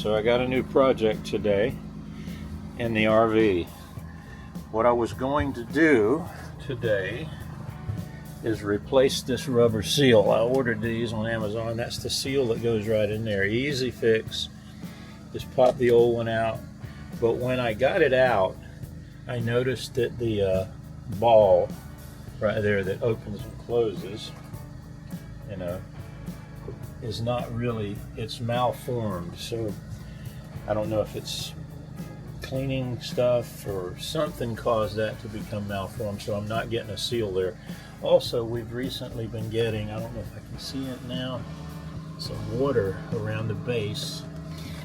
So I got a new project today in the RV. What I was going to do today is replace this rubber seal. I ordered these on Amazon. That's the seal that goes right in there. Easy fix. Just pop the old one out. But when I got it out, I noticed that the ball right there that opens and closes, you know, is not really, it's malformed. So I don't know if it's cleaning stuff or something caused that to become malformed, so I'm not getting a seal there. Also, we've recently been getting, I don't know if I can see it now, some water around the base.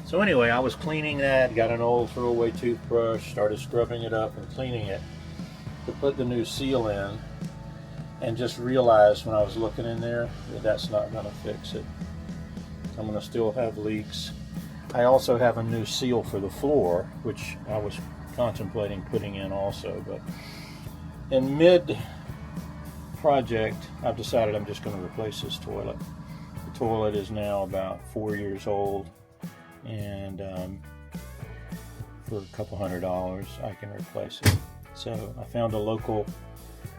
So anyway, I was cleaning that, got an old throwaway toothbrush, started scrubbing it up and cleaning it to put the new seal in, and just realized when I was looking in there that that's not going to fix it. I'm going to still have leaks. I also have a new seal for the floor, which I was contemplating putting in also, but in mid-project, I've decided I'm just going to replace this toilet. The toilet is now about 4 years old, and for a couple $100 I can replace it. So I found a local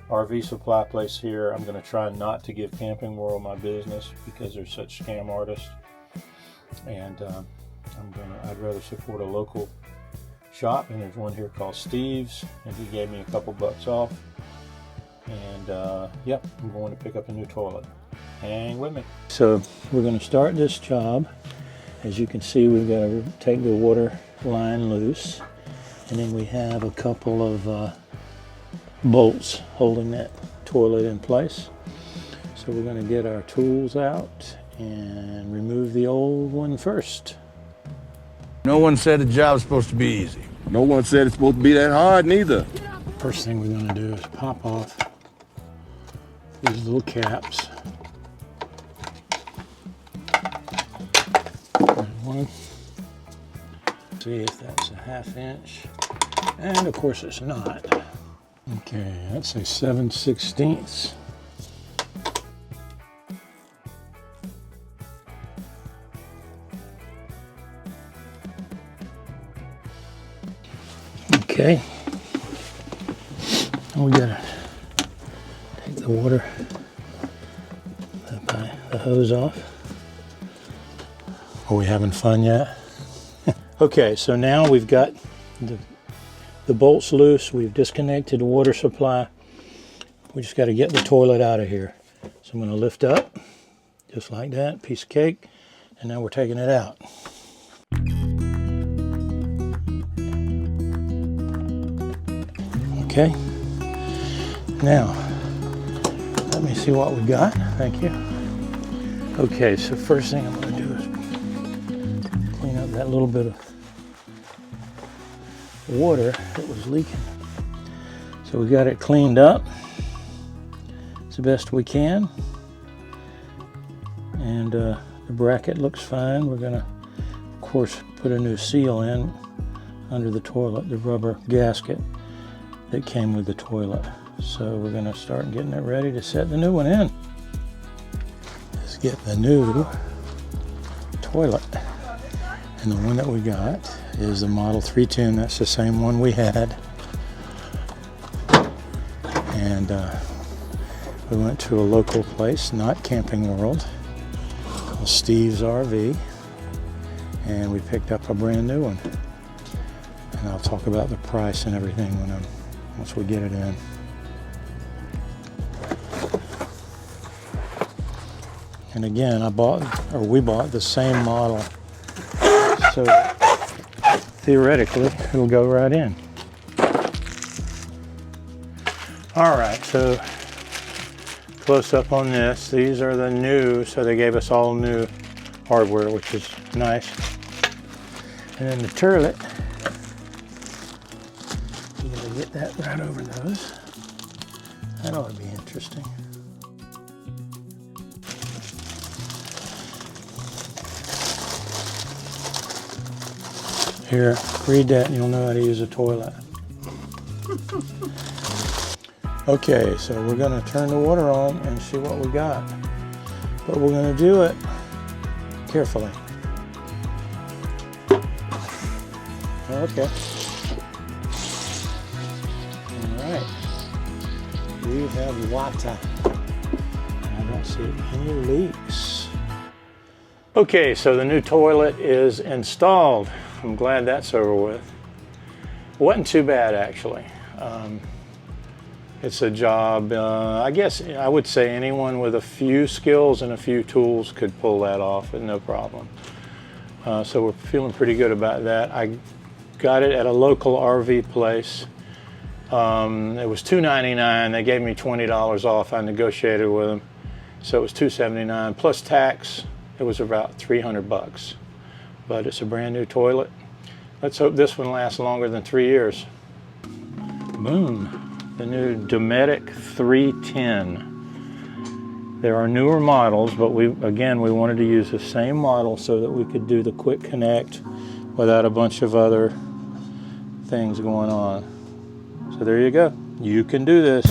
RV supply place here. I'm going to try not to give Camping World my business because they're such scam artists, and I'd rather support a local shop, and there's one here called Steve's, and he gave me a couple bucks off, and yep, I'm going to pick up a new toilet. Hang with me. So we're going to start this job. As you can see, we've got to take the water line loose, and then we have a couple of bolts holding that toilet in place. So we're going to get our tools out and remove the old one first. No one said the job's supposed to be easy. No one said it's supposed to be that hard neither. First thing we're going to do is pop off these little caps. One. See if that's a 1/2 inch. And of course it's not. Okay, that's a 7/16. Okay, and we gotta take the water, the hose off. Are we having fun yet? Okay, so now we've got the bolts loose. We've disconnected the water supply. We just got to get the toilet out of here. So I'm going to lift up, just like that, piece of cake, and now we're taking it out. Okay, now let me see what we got. Thank you. Okay, so first thing I'm going to do is clean up that little bit of water that was leaking. So we got it cleaned up as best we can, and the bracket looks fine. We're going to, of course, put a new seal in under the toilet, the rubber gasket that came with the toilet. So we're going to start getting it ready to set the new one in. Let's get the new toilet. And the one that we got is the Model 310. That's the same one we had. And we went to a local place, not Camping World, called Steve's RV. And we picked up a brand new one. And I'll talk about the price and everything once we get it in. And again, we bought the same model. So theoretically, it'll go right in. All right, so close up on this. These are the new, so they gave us all new hardware, which is nice. And then the turlet, you gotta get that right over those. That ought to be interesting. Here, read that and you'll know how to use a toilet. Okay, so we're going to turn the water on and see what we got. But we're going to do it carefully. Okay. All right. We have water. I don't see any leaks. Okay, so the new toilet is installed. I'm glad that's over with. Wasn't too bad, actually. It's a job, I guess I would say anyone with a few skills and a few tools could pull that off with no problem. So we're feeling pretty good about that. I got it at a local RV place. It was $2.99. They gave me $20 off. I negotiated with them. So it was $2.79 plus tax. It was about 300 bucks. But it's a brand new toilet. Let's hope this one lasts longer than 3 years. Boom. The new Dometic 310. There are newer models, but we wanted to use the same model so that we could do the quick connect without a bunch of other things going on. So there you go. You can do this.